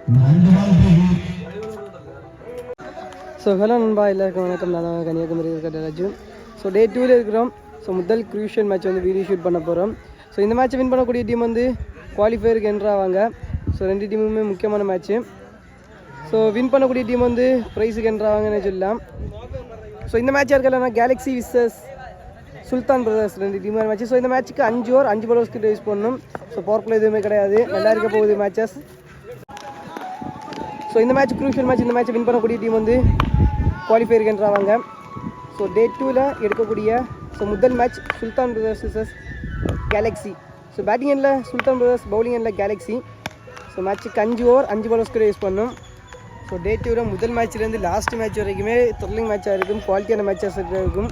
So hello நண்பா, எல்லாருக்கும் வணக்கம். நான் கன்னியாகுமரி இருக்கிற ராஜு. ஸோ டே 2ல் இருக்கிறோம். ஸோ முதல் க்ரூஷியல் மேட்ச் வந்து வீடியோ ஷூட் பண்ண போகிறோம். ஸோ இந்த மேட்ச்சை வின் பண்ணக்கூடிய டீம் வந்து குவாலிஃபயருக்கு என்ட்ராவாங்க. ஸோ ரெண்டு டீமுமே முக்கியமான மேட்ச்சு. ஸோ வின் பண்ணக்கூடிய டீம் வந்து ப்ரைஸுக்கு என்ட்ராவாங்கன்னு சொல்லலாம். ஸோ இந்த மேட்ச் இருக்கலன்னா கேலக்ஸி விசஸ் சுல்தான் பிரதர்ஸ் ரெண்டு டீமான மேட்ச். ஸோ இந்த மேட்ச்சுக்கு 5 ஓவர் 5 பவுலர்ஸ்க்கு யூஸ் பண்ணணும். ஸோ பவர் பிளே எதுவுமே கிடையாது. நல்லா இருக்க போகுது மேட்சஸ். ஸோ இந்த மேட்ச் க்ரூஷியல் மேட்ச். இந்த மேட்ச்சை வின் பண்ணக்கூடிய டீம் வந்து குவாலிஃபயருக்கு என்ட்ராவாங்க. ஸோ டே 2ல் எடுக்கக்கூடிய முதல் match Sultan Brothers versus Galaxy. So batting எண்டில் சுல்தான் பிரதர்ஸ், பவுலிங் எண்டில் கேலக்ஸி. ஸோ மேட்ச்சுக்கு 5 ஓவர் 5 பவுலர்ஸ்க்கு யூஸ் பண்ணணும். ஸோ டே 2ல் முதல் மேட்ச்லேருந்து லாஸ்ட் மேட்ச் வரைக்குமே த்ரில்லிங் மேட்சாக இருக்கும், குவாலிட்டியான மேட்சஸ் இருக்கும்.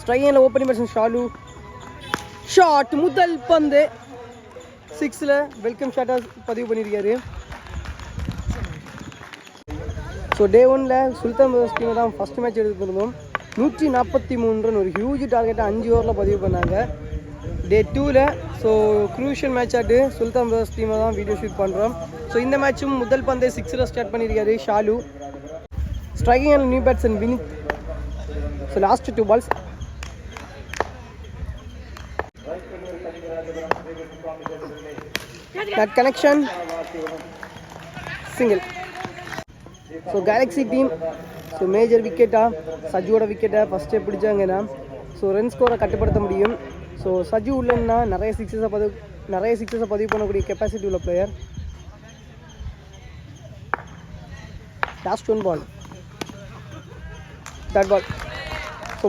ஸ்ட்ரைக்கில் ஓப்பனிங் பேட்ஸ்மேன் ஷாலு ஷாட், முதல் பந்து 6ல் வெல்கம் ஷாட்டாக பதிவு பண்ணியிருக்காரு. ஸோ டே 1ல் சுல்தான் பிரதர்ஸ் டீமை தான் ஃபஸ்ட் மேட்ச் எடுத்துருந்தோம். 143 ரன், ஒரு ஹியூஜ் டார்கெட்டாக 5 ஓவரில் பதிவு பண்ணாங்க. டே 2ல் ஸோ க்ரூஷியல் மேட்ச் ஆட்டு சுல்தான் பிரதர்ஸ் டீமை தான் வீடியோ ஷூட் பண்ணுறோம். ஸோ இந்த மேட்சும் முதல் பந்தே 6ல் ஸ்டார்ட் பண்ணியிருக்காரு Shalu. Striking and new batsman Vinith. So last 2 balls. That connection single. So Galaxy team so major விக்கெட்டாக சஜுவோட விக்கெட்டை ஃபஸ்ட்டே பிடிச்சாங்கன்னா ஸோ ரன் ஸ்கோரை கட்டுப்படுத்த முடியும். ஸோ சஜு உள்ளன்னா நிறைய சிக்ஸஸை பதிவு பண்ணக்கூடிய கெப்பாசிட்டி உள்ள player. Last 1 ball, that ball. So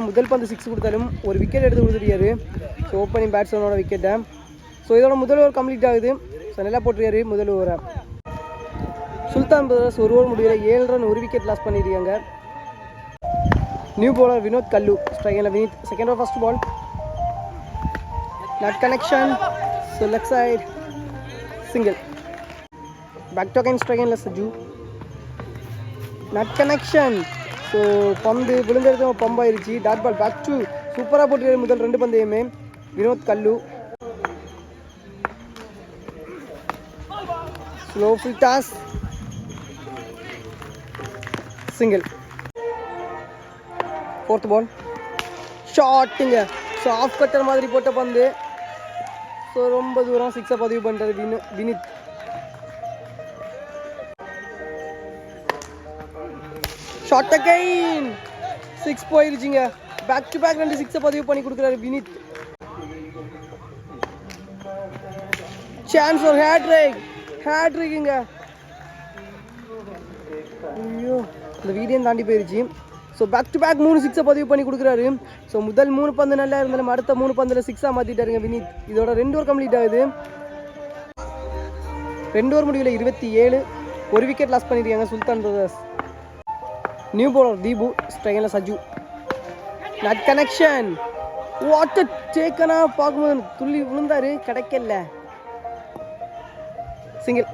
முதல் பந்து 6 கொடுத்தாலும் ஒரு விக்கெட் எடுத்து கொடுத்துருக்காரு. ஸோ ஓப்பனிங் பேட்ஸ்மேனோட விக்கெட்டை. ஸோ இதோட முதல் ஓவர் கம்ப்ளீட் ஆகுது. ஸோ நல்லா போட்டிருக்காரு முதல் ஓவரை. சுல்தான் பிரதர்ஸ் ஒரு ஓவர் முடியல 7 ரன், ஒரு விக்கெட் லாஸ் பண்ணியிருக்காங்க. New bowler Vinod Kallu. ஸ்ட்ரைக்கில் Vinith. Second over first ball, not connection. So left side single. Back to again ஸ்ட்ரைக்கில் சஜு, நட் கனெக்ஷன். ஸோ பந்து விழுந்தெடுத்து பம்பாயிருச்சு. Dot ball, back to. சூப்பராக போட்டிருக்காரு முதல் 2 பந்தையுமே Vinod Kallu. Slow full toss single. 4th ball ஷாட்டுங்க. ஸோ ஆஃப் கட்டர் மாதிரி போட்ட பந்து. ஸோ ரொம்ப தூரம் 6 பதிவு பண்ணுறாரு வினித். ஷாட் அகைன் 6 போயிருச்சுங்க. பேக் டு பேக் 2 6 பதிவு பண்ணி கொடுக்குறாரு வினித். சான்ஸ் ஒரு ஹேட்ரிக்குங்க. ஐயோ, இந்த வீடியோ தாண்டி போயிருச்சு. ஸோ பேக் டு பேக் 3 6 பதிவு பண்ணி கொடுக்குறாரு. ஸோ முதல் 3 பந்து நல்லா இருந்தாலும் அடுத்த 3 பந்தில் 6 மாற்றிட்டாருங்க வினித். இதோட 2 ஓவர் கம்ப்ளீட் ஆகுது. 2 ஓவர் முடிவில் 27, ஒரு விக்கெட் லாஸ் பண்ணியிருக்காங்க சுல்தான் பிரதர்ஸ். New bowler Deepu. ஸ்ட்ரைக்கில் சஜு, நட் கனெக்ஷன். வாட்டர் டேக்கனா பார்க்கும்போது துள்ளி விழுந்தாரு, கிடைக்கல. சிங்கிள்.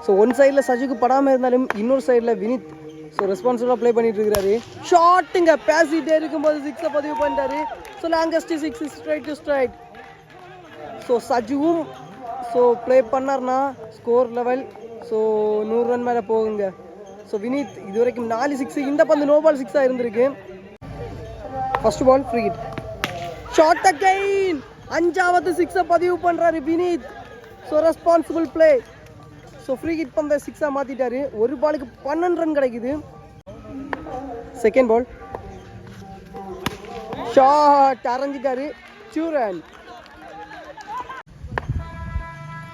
ஸோ ஒன் சைடில் சஜுக்கு படாமல் இருந்தாலும் இன்னொரு சைடில் வினித் ஸோ ரெஸ்பான்சிபிளாக ப்ளே பண்ணிட்டு இருக்கிறாரு. ஷாட்டுங்க, பேசிட்டே இருக்கும்போது 6 பதிவு பண்ணிட்டாரு. So longest 6 straight to straight. So சஜுவும் ஸோ ப்ளே பண்ணார்னா ஸ்கோர் லெவல் ஸோ 100 ரன் மேலே போகுங்க. ஸோ வினித் இது வரைக்கும் 4 6. இந்த பந்து நோ பால் 6 இருந்திருக்கு. First ball free hit. Shot again 5வது 6 பதிவு பண்ணுறாரு Vinith. So responsible play. So free hit பந்த 6 மாற்றிட்டாரு. ஒரு பாலுக்கு 12 ரன் கிடைக்குது. செகண்ட் பால் ஷாட் அரைஞ்சிட்டாரு, 2 ரன்.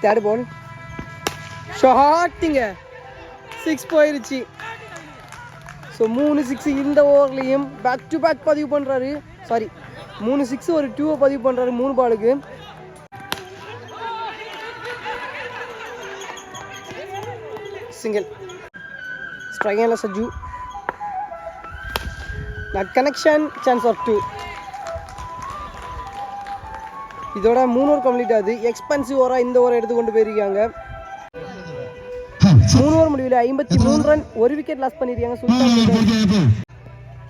தேர்ட் பால் ஷாட்டுங்க, 6 போயிருச்சு. ஸோ 3 6 இந்த ஓவர்லேயும் பேக் டு பேக் பதிவு பண்ணுறாரு. 3 6 ஒரு 2 பதிவு பண்ணுறாரு 3 பாலுக்கு. சிங்கிள். ஸ்ட்ரைக்கில் Saju, not connection. Chance of 2. இதோட 3 ஓவர் கம்ப்ளீட் ஆகுது. எக்ஸ்பென்சிவ் ஓவராக இந்த ஓவரை எடுத்து கொண்டு போயிருக்காங்க. 3 ஓவர் முடிவில் 53 ரன், ஒரு விக்கெட் லாஸ் பண்ணியிருக்காங்க சுல்தான்.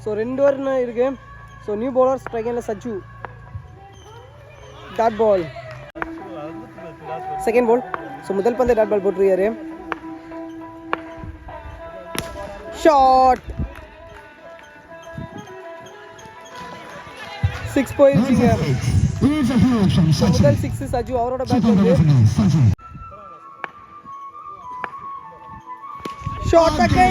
ஸோ 2 ஓவர் இருக்கு. ஸோ நியூ பவுலர் ஸ்ட்ரைக்கில் Saju, dot ball. Second ball. So முதல் பந்து டாட் பால் போட்டிருக்காரு. ஷாட் 6 போயிருச்சுங்க. முதல் 6 சஜு அவரோட பேட்ல இருந்து. ஷாட் அகை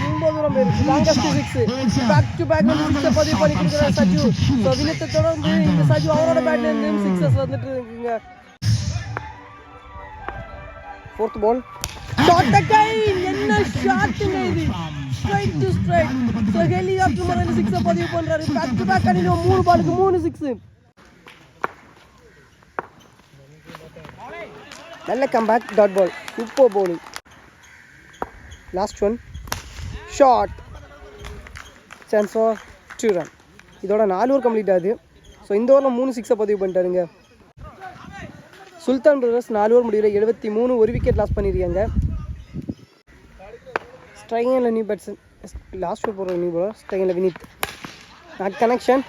ரொம்ப தூரம் போயிருச்சு. லாங்கஸ்ட் 6 பேக் டு பேக் வந்து 6 பதிவு பண்ணி கொடுக்குறாரு சஜு. ஸோ வினத்தை தொடர்ந்து இந்த சஜு அவரோட பேட்ல இருந்து 6 வந்துட்டு இருக்குங்க. 4th பால் ஷாட் அகை என்ன ஷாட்டுங்க இது, straight to straight. So helicopter மாதிரி 6 பதிவு பண்றாரு. பேக் டு பேக் அடியில 3 பாலுக்கு 3 6. நல்ல comeback. Dot ball super bowling. Last one shot chance for 2 run. இதோட 4 ஓவர் கம்ப்ளீட் ஆகுது. ஸோ இந்த ஓவரில் 3 6 பதிவு பண்ணிட்டாருங்க. சுல்தான் பிரதர்ஸ் 4 ஓவர் முடிவில் 73 ஒரு விக்கெட் லாஸ் பண்ணியிருக்காங்க. ஸ்ட்ரைக்கில் நியூ பேட்ஸ்மேன் லாஸ்ட் ஓவர் போடுற நியூ பாலர் ஸ்ட்ரைக்கில் வினித். நாட் கனெக்ஷன்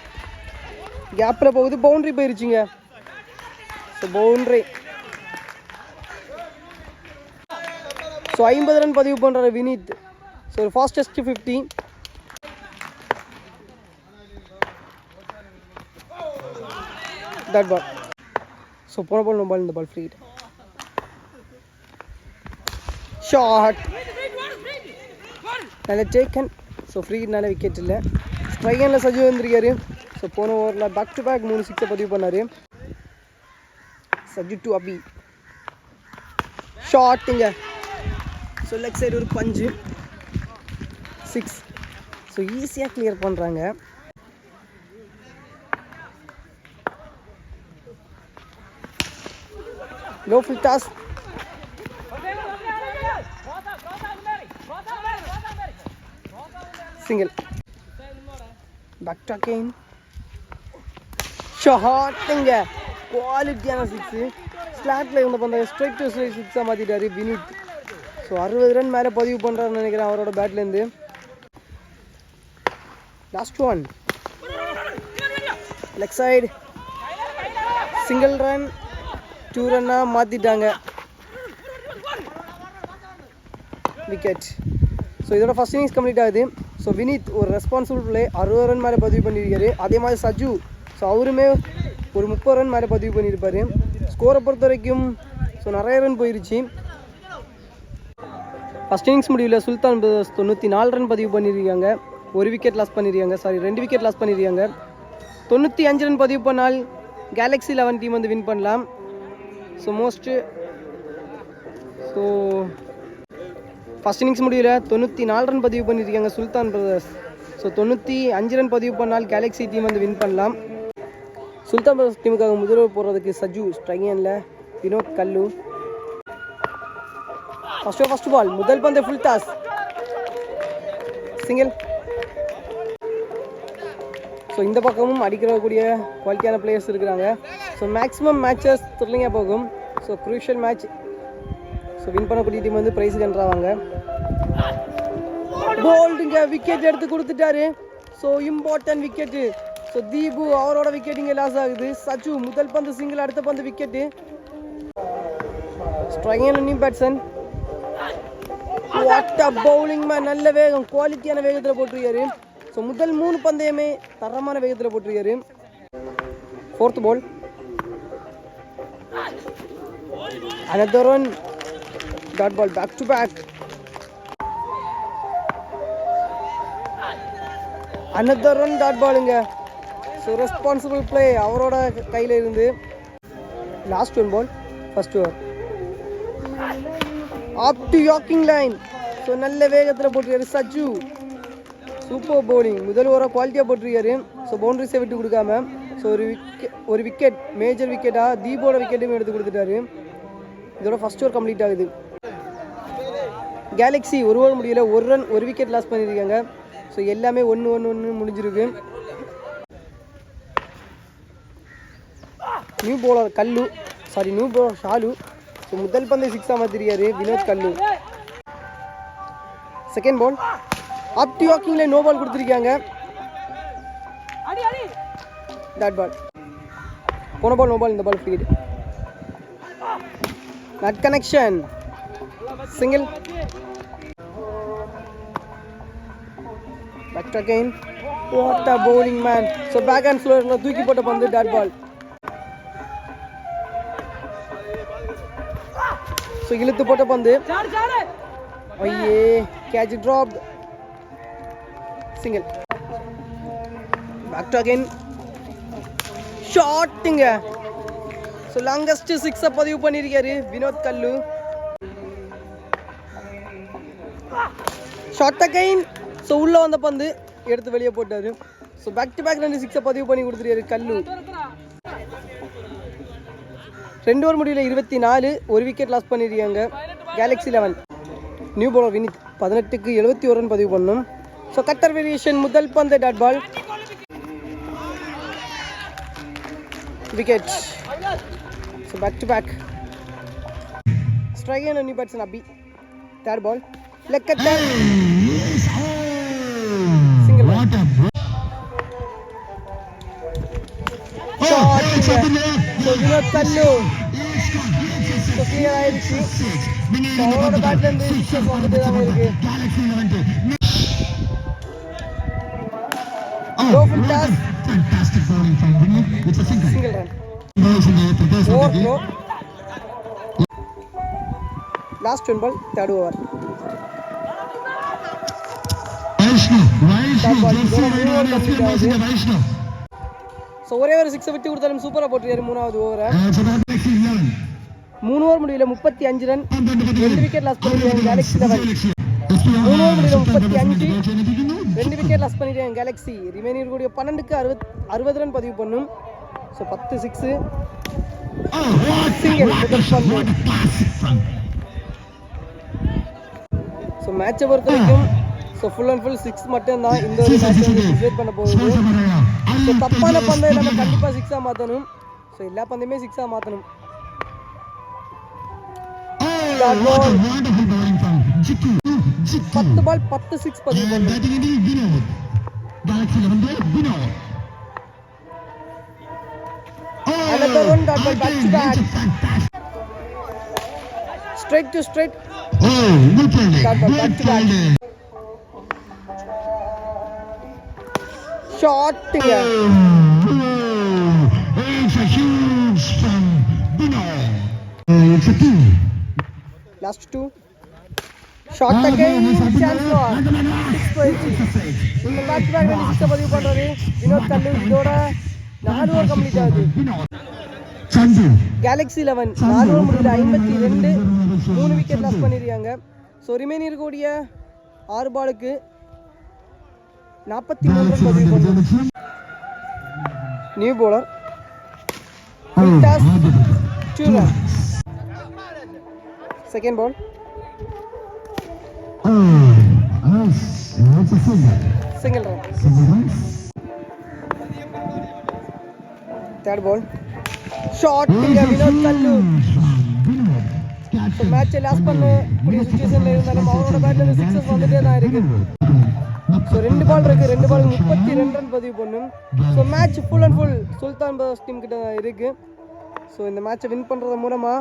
கேப்பில் போகுது. பவுண்ட்ரி போயிருச்சுங்க. So boundary. ஸோ 50 ரன் பதிவு பண்ணுறாரு Vinith. So fastest 50. That ball. So போன பால் நோ பால், இந்த பால் ஃப்ரீ. ஷாட் நல்ல டேக்கன். ஸோ ஃப்ரீனால விக்கெட் இல்லை. ஸ்ட்ரைக்கில் சஜு வந்திருக்காரு. ஸோ போன ஓவரில் பேக் டு பேக் 3 6 பதிவு பண்ணார் சஜு டு அபி. ஷாட்டுங்க. ஸோ லெக் சைடு ஒரு பஞ்சு 6. ஸோ ஈஸியாக கிளியர் பண்ணுறாங்க. Low full toss. Single. Back to again ஷாட்டுங்க. குவாலிட்டியான 6. ஸ்லாட்டில் இருந்த பந்த ஸ்ட்ரைட் டு ஸ்ட்ரைட் 6 மாற்றிட்டாரு வினித். ஸோ 60 ரன் மேலே பதிவு பண்ணுறாருன்னு நினைக்கிறேன் அவரோட பேட்லேருந்து. Last one leg side single run 2 ரன்னாக மாற்றிட்டாங்க விக்கெட். ஸோ இதோட ஃபஸ்ட் இன்னிங்ஸ் கம்ப்ளீட் ஆகுது. ஸோ வினித் ஒரு ரெஸ்பான்சிபிள் பிளே 60 ரன் மேலே பதிவு பண்ணியிருக்காரு. அதே மாதிரி சஜு ஸோ அவருமே ஒரு 30 ரன் மேலே பதிவு பண்ணியிருப்பார். ஸ்கோரை பொறுத்த வரைக்கும் ஸோ நிறைய ரன் போயிருச்சு. ஃபஸ்ட் இன்னிங்ஸ் முடிவில் சுல்தான் பிரதர்ஸ் 94 ரன் பதிவு பண்ணியிருக்காங்க. ஒரு விக்கெட் லாஸ் பண்ணியிருக்காங்க. 2 விக்கெட் லாஸ் பண்ணியிருக்காங்க. 95 ரன் பதிவு பண்ணால் கேலக்ஸி 11 டீம் வந்து வின் பண்ணலாம். ஸோ ஃபஸ்ட் இன்னிங்ஸ் முடிவில் 94 ரன் பதிவு பண்ணியிருக்காங்க சுல்தான் பிரதர்ஸ். ஸோ 95 ரன் பதிவு பண்ணால் கேலக்ஸி டீம் வந்து வின் பண்ணலாம். சுல்தான் பிரதர்ஸ் டீமுக்காக முதல்வர் போடுறதுக்கு சஜு ஸ்ட்ரைக்கில் வினோத் கல்லு. ஃபர்ஸ்ட் பால் முதல் பந்து ஃபுல் டாஸ் சிங்கிள். ஸோ இந்த பக்கமும் அடிக்கிறக்கூடிய குவாலிட்டியான பிளேயர்ஸ் இருக்கிறாங்க. ஸோ மேக்ஸிமம் மேட்சஸ் த்ரில்லிங்காக போகும். So crucial match. So win பண்ணக்கூடிய டீம் வந்து ப்ரைஸ் கன்றாவாங்க. போல்டுங்க விக்கெட் எடுத்து கொடுத்துட்டாரு. So important wicket. So Deepu அவரோட விக்கெட் இங்கே லாஸ் ஆகுது. சச்சு முதல் பந்து சிங்கிள், அடுத்த பந்து விக்கெட்டு. ஸ்ட்ரைக்கில் new batsman. What a bowling man. நல்ல வேகம், குவாலிட்டியான வேகத்தில் போட்டிருக்காரு. ஸோ முதல் 3 பந்தயமே தரமான வேகத்தில் போட்டிருக்காரு. 4th ball another one dot ball back to back. another one dot ballங்க. ஸோ ரெஸ்பான்சிபிள் பிளே அவரோட கையில் இருந்து. Last one ball first over up to yorking line. So நல்ல வேகத்தில் போட்டிருக்காரு சஜு. Super bowling. முதல் ஓவராக குவாலிட்டியாக போட்டிருக்காரு. ஸோ பவுண்டரிஸை விட்டு கொடுக்காம ஸோ ஒரு விக்கெட் மேஜர் விக்கெட்டாக தீபோட விக்கெட்டையும் எடுத்து கொடுத்துட்டாரு. இதோட ஃபர்ஸ்ட் ஓவர் கம்ப்ளீட் ஆகுது. கேலக்ஸி ஒரு ஓவர் முடியல, 1 ரன் 1 விக்கெட் லாஸ் பண்ணியிருக்காங்க. ஸோ எல்லாமே 1-1 முடிஞ்சிருக்கு. New bowler Shalu. ஸோ முதல் பந்து 6 மாற்றிருக்காரு Vinod Kallu. Second ball up to யாக்கிங்கில் நோ பால் கொடுத்துருக்காங்க. Dot ball. போன பால் நோ பால், இந்த ball free. Not connection. Single. Back to again. What a bowling, man. So back and floor la தூக்கி போட்ட பந்து dot ball. So இழுத்து போட்ட பந்து. ஐயே, catch dropped. Single. Back to again. Shotting. So longest six பதிவு பண்ணிருக்காரு வினோத் கல்லு. Shot again. So உள்ள வந்த பந்து எடுத்து வெளியே போட்டாரு. ஸோ பேக் டு பேக் 2 சிக்ஸை பதிவு பண்ணி கொடுத்துருக்காரு கல்லு. 2 ஓவர் முடிவில் 24, ஒரு விக்கெட் லாஸ் பண்ணியிருக்காங்க கேலக்ஸி 11. நியூ பவுலர் வினித் 18க்கு 71 ரன் பதிவு பண்ணும். ஸோ கட்டர் வேரியேஷன் முதல் பந்து dot ball, wicket. So back to back strike and new batsman Abhi. Third ball leg cutter, single run. Shot. So Vinod Kallu so clear ஆயிடுச்சு. So அவரோட பேட்ல இருந்து sixes வந்துட்டே தான் இருக்கு. Go full toss. Fantastic bowling from Vinod. It's a single run. Overthrow. Last one ball, third over. So ஒரே ஒரு சிக்ஸை விட்டு கொடுத்தாலும் சூப்பராக போட்டுருக்காரு மூணாவது ஓவரை. 3 ஓவர் முடிவில் 35 ரன், 2 விக்கெட் லாஸ் பண்ணிருக்காங்க கேலக்ஸி 11. 3 ஓவர் முடிவில் 35, 2 விக்கெட் லாஸ் பண்ணிருக்காங்க கேலக்ஸி. ரிமைனிங் கூடிய 12க்கு 60 ரன் பதிவு பண்ணும். ஸோ 10 சிக்ஸு, சிங்கிள் முதல் பந்து. ஸோ மேட்சை பொறுத்த வரைக்கும் ஸோ ஃபுல் அண்ட் ஃபுல் 6 மட்டும்தான் இந்த ஒரு மேட்ச் வந்து டிசைட் பண்ண போகுது. ஸோ தப்பான பந்தை நம்ம கண்டிப்பாக 6ஆக மாற்றணும். ஸோ எல்லா பந்தையுமே 6ஆக மாற்றணும். 10 பால் 10 சிக்ஸ் பதிவு பண்ணும். Another one dot ball, back to back. Straight to straight. Dot ball, back to back. Shot here. It's a huge from Vinod. It's a 2. Last 2. Shot again. Chance for 6-20. இந்த back to back 6 பதிவு பண்றாரு வினோத் கல்லு. இதோட 4 over complete ஆகுது. Galaxy 11 4 over முடிவில் 52, 3 wicket loss பண்ணிருக்காங்க. So remaining இருக்கக்கூடிய 6 பாலுக்கு 43 run பதிவு பண்ணும். நியூ பவுலர் டாஸ் 2 run. Second ball single run. Third ball shot Vinod Kallu. So மேட்சை லாஸ் பண்ணக்கூடிய சுச்சுவேஷனில் இருந்தாலும் அவரோட பேட்ல இருந்து சிக்ஸஸ் வந்துட்டே தான் இருக்கு. ஸோ 2 பால் இருக்கு, 2 பால் 32 ரன் பதிவு பண்ணும். So match full and full Sultan Brothers team கிட்ட தான் இருக்கு. ஸோ இந்த மேட்சை வின் பண்றது மூலமா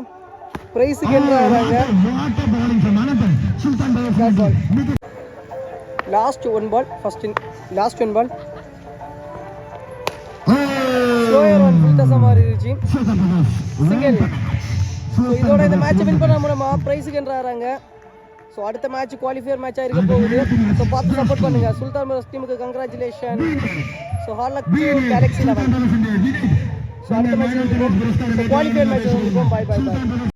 பிரைஸுக்கு என்ட்ரு ஆகிறாங்க. Last 1 ball first in last 1 ball slower one full toss மாறிடுச்சு. சிங்கிள். ஸோ இதோட இந்த மேட்சை வின் பண்ண மூலமா பிரைஸுக்கு என்ட்ரு ஆகிறாங்க. ஸோ அடுத்த மேட்ச் குவாலிஃபயர் மேட்சாக இருக்க போகுது. ஸோ பார்த்து சப்போர்ட் பண்ணுங்க. சுல்தான் பிரதர்ஸ் டீமுக்கு congratulation. So hard luck to Galaxy 11. So அடுத்த மேட்ச் குவாலிஃபயர் மேட்ச் வந்துருக்கோம். பாய் பாய் பாய்.